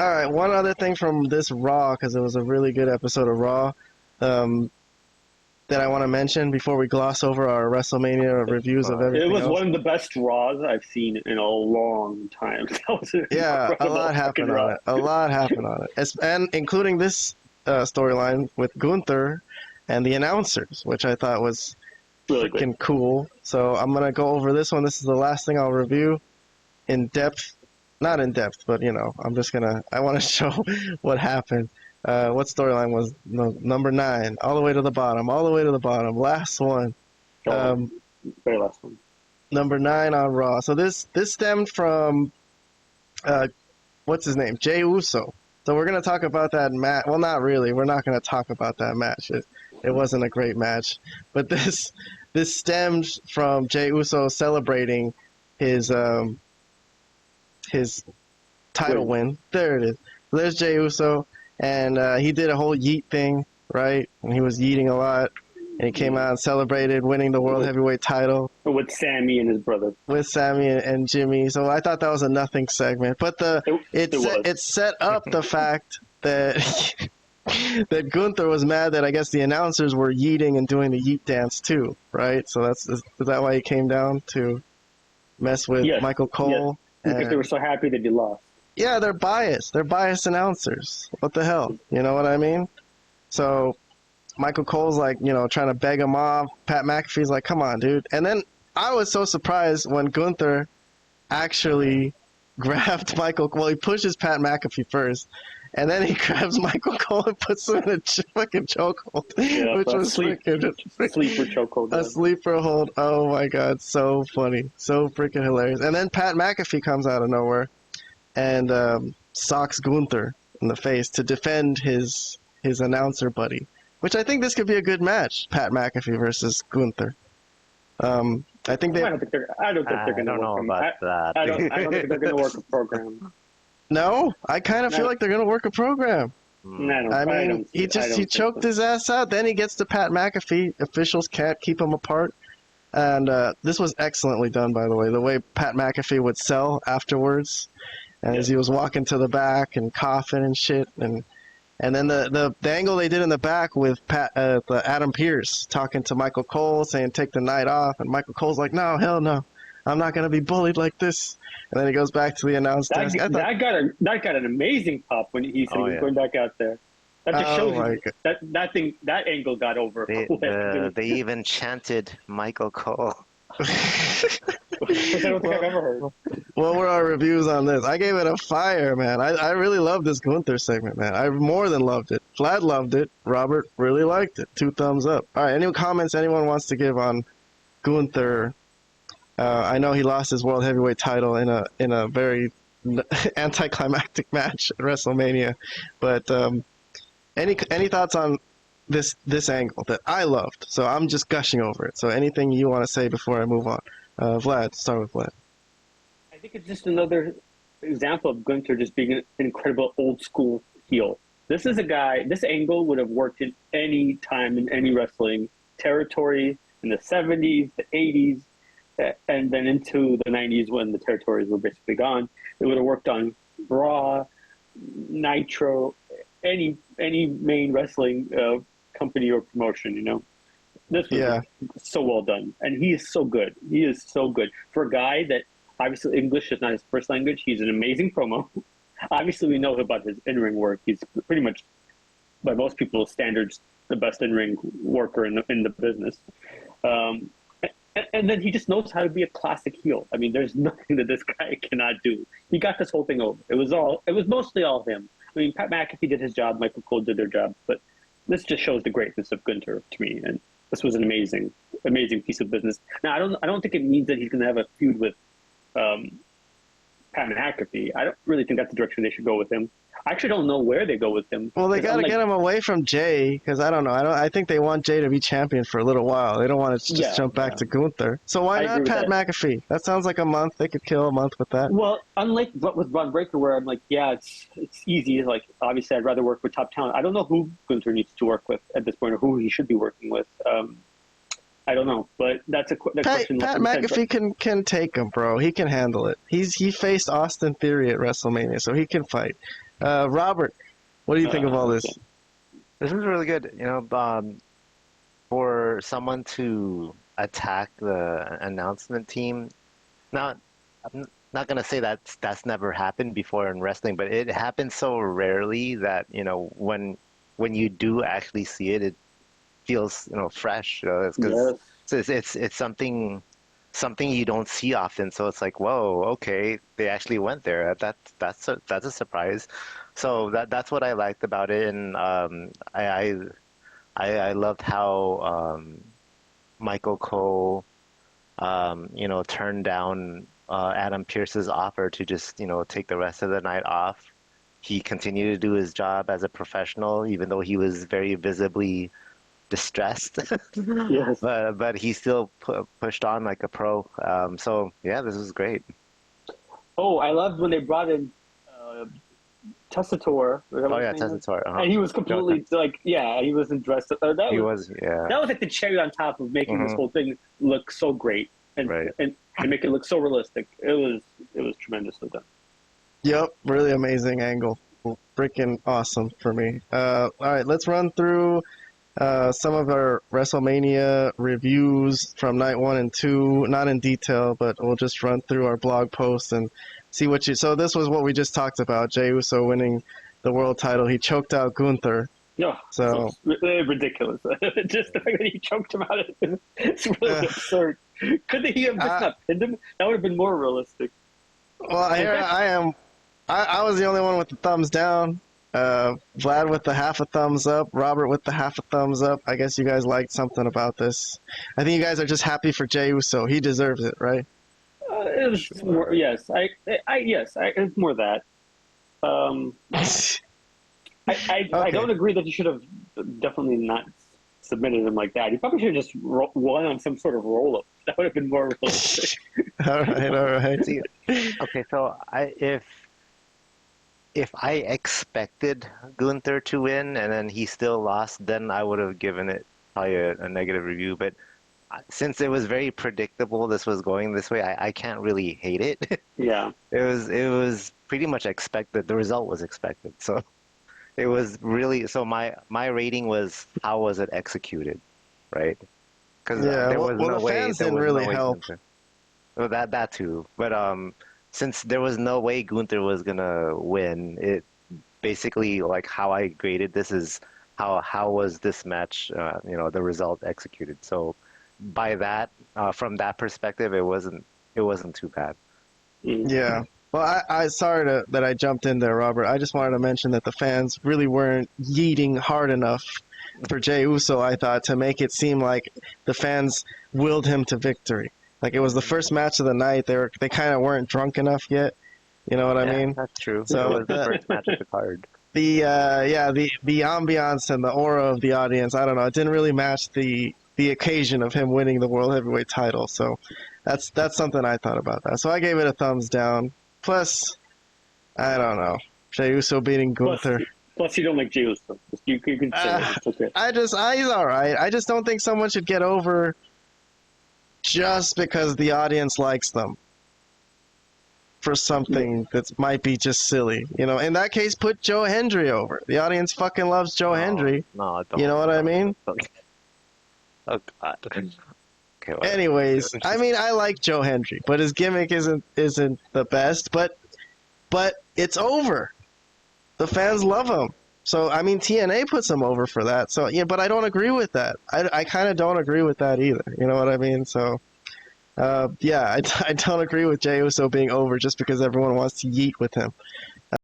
All right, one other thing from this Raw, because it was a really good episode of Raw, that I want to mention before we gloss over our WrestleMania reviews of everything It was else. one of the best Raws I've seen in a long time. That was a lot happened on it. A lot happened on it, and including this storyline with Gunther and the announcers, which I thought was really freaking cool. So I'm gonna go over this one. This is the last thing I'll review in depth. Not in depth, but I want to show what happened. What storyline was number 9? All the way to the bottom. Last one. Very last one. Number 9 on Raw. So this stemmed from what's his name? Jey Uso. So we're gonna talk about that match. Well, not really. We're not gonna talk about that match. It wasn't a great match. But this stems from Jey Uso celebrating his title win. There it is. There's Jey Uso, and he did a whole yeet thing, right? And he was yeeting a lot, and he came out and celebrated winning the World Heavyweight title. With Sammy and his brother. With Sammy and Jimmy. So I thought that was a nothing segment. But it set up the fact that that Gunther was mad that I guess the announcers were yeeting and doing the yeet dance too, right? So is that why he came down to mess with Michael Cole? Yes. Because they were so happy that he lost. Yeah, they're biased. They're biased announcers. What the hell? You know what I mean? So Michael Cole's like, trying to beg him off. Pat McAfee's like, come on, dude. And then I was so surprised when Gunther actually grabbed Michael Cole. Well, he pushes Pat McAfee first, and then he grabs Michael Cole and puts him in a fucking chokehold, which was sleeper chokehold. A sleeper hold. Oh my god, so funny, so freaking hilarious. And then Pat McAfee comes out of nowhere and socks Gunther in the face to defend his announcer buddy, which I think this could be a good match. Pat McAfee versus Gunther. I think they. I don't think they're going to work. I don't think they're going to work a program. No, I kind of feel like they're going to work a program. He choked his ass out. Then he gets to Pat McAfee. Officials can't keep them apart. And this was excellently done, by the way. The way Pat McAfee would sell afterwards, and as he was walking to the back and coughing and shit, and then the angle they did in the back with the Adam Pearce talking to Michael Cole, saying take the night off, and Michael Cole's like, no, hell no, I'm not going to be bullied like this. And then he goes back to the announce desk. That got an amazing pop when he said he was going back out there. That just shows you that angle got over. They even chanted Michael Cole. I don't think I've ever heard. What were our reviews on this? I gave it a fire, man. I really loved this Gunther segment, man. I more than loved it. Vlad loved it. Robert really liked it. 2 thumbs up. All right, any comments anyone wants to give on Gunther? I know he lost his World Heavyweight title in a very anticlimactic match at WrestleMania, but any thoughts on this angle that I loved? So I'm just gushing over it. So anything you want to say before I move on? Vlad, start with Vlad. I think it's just another example of Gunther just being an incredible old school heel. This is a guy, this angle would have worked in any time in any wrestling territory in the 70s, the 80s, and then into the 90s when the territories were basically gone. It would have worked on Raw, Nitro, any main wrestling company or promotion, This was so well done. And he is so good. He is so good. For a guy that, obviously, English is not his first language, he's an amazing promo. Obviously, we know about his in-ring work. He's pretty much, by most people's standards, the best in-ring worker in the business. And then he just knows how to be a classic heel. I mean, there's nothing that this guy cannot do. He got this whole thing over. It was mostly all him. I mean, Pat McAfee did his job, Michael Cole did their job, but this just shows the greatness of Gunther to me. And this was an amazing piece of business. Now, I don't think it means that he's going to have a feud with Pat McAfee. I don't really think that's the direction they should go with him. I actually don't know where they go with him. Well, they got to get him away from Jay, because I don't know. I think they want Jay to be champion for a little while. They don't want to just jump back to Gunther. So why not Pat McAfee? That sounds like a month. They could kill a month with that. Well, unlike with Ron Breaker, where I'm like, it's easy. Like, obviously, I'd rather work with top talent. I don't know who Gunther needs to work with at this point, or who he should be working with. I don't know, but that's a question. Pat McAfee can take him, bro. He can handle it. He faced Austin Theory at WrestleMania, so he can fight. Robert, what do you think of all this? This is really good. For someone to attack the announcement team, I'm not gonna say that's never happened before in wrestling, but it happens so rarely that when you do actually see it, it feels fresh. It's because it's something you don't see often. So it's like, whoa, okay, they actually went there. That's a surprise. So that's what I liked about it, and I loved how Michael Cole turned down Adam Pearce's offer to just take the rest of the night off. He continued to do his job as a professional, even though he was very visibly distressed. Yes. But he still pushed on like a pro. So yeah, this was great. Oh, I loved when they brought in Tessitore. Oh yeah, Tessitore. And he was completely he wasn't dressed. That was like the cherry on top of making this whole thing look so great and make it look so realistic. It was tremendously done. Yep, really amazing angle. Freaking awesome for me. All right, let's run through some of our WrestleMania reviews from night 1 and 2. Not in detail, but we'll just run through our blog posts and see what you... So this was what we just talked about. Jey Uso winning the world title. He choked out Gunther. No, so ridiculous. Just the fact that he choked him out, it's really absurd. Couldn't he have just not pinned him? That would have been more realistic. Well, here I am. I was the only one with the thumbs down. Vlad with the half a thumbs up. Robert with the half a thumbs up. I guess you guys liked something about this. I think you guys are just happy for Jey Uso. He deserves it, right? It was more, yes. It's more that. I don't agree that you should have definitely not submitted him like that. You probably should have just won on some sort of roll-up. That would have been more realistic. All right. See, okay, so if I expected Gunther to win and then he still lost, then I would have given it probably a negative review. But since it was very predictable this was going this way, I can't really hate it. Yeah. It was pretty much expected. The result was expected. So it was really, so my rating was, how was it executed, right? Because there was no way. The fans didn't really help. Well, that too. But since there was no way Gunther was gonna win, it basically, like, how I graded this is how was this match, the result executed. So by that, from that perspective, it wasn't too bad. Yeah. Well, I sorry that I jumped in there, Robert. I just wanted to mention that the fans really weren't yeeting hard enough for Jey Uso, I thought, to make it seem like the fans willed him to victory. Like, it was the first match of the night. They kind of weren't drunk enough yet. You know what I mean? That's true. So it was the first match of the card. The ambiance and the aura of the audience, I don't know, it didn't really match the occasion of him winning the World Heavyweight title. So that's something I thought about that. So I gave it a thumbs down. Plus, I don't know, Jey Uso beating Gunther. Plus you don't like Jey Uso. You can say it's okay. He's all right. I just don't think someone should get over just because the audience likes them for something that might be just silly. In that case, put Joe Hendry over. The audience fucking loves Joe Hendry. No, don't. You know what I mean? Oh, God. Okay, well, anyways, I mean, I like Joe Hendry, but his gimmick isn't the best. But it's over. The fans love him. So, I mean, TNA puts him over for that. So, yeah, but I don't agree with that. I kind of don't agree with that either. You know what I mean? So, I don't agree with Jey Uso being over just because everyone wants to yeet with him.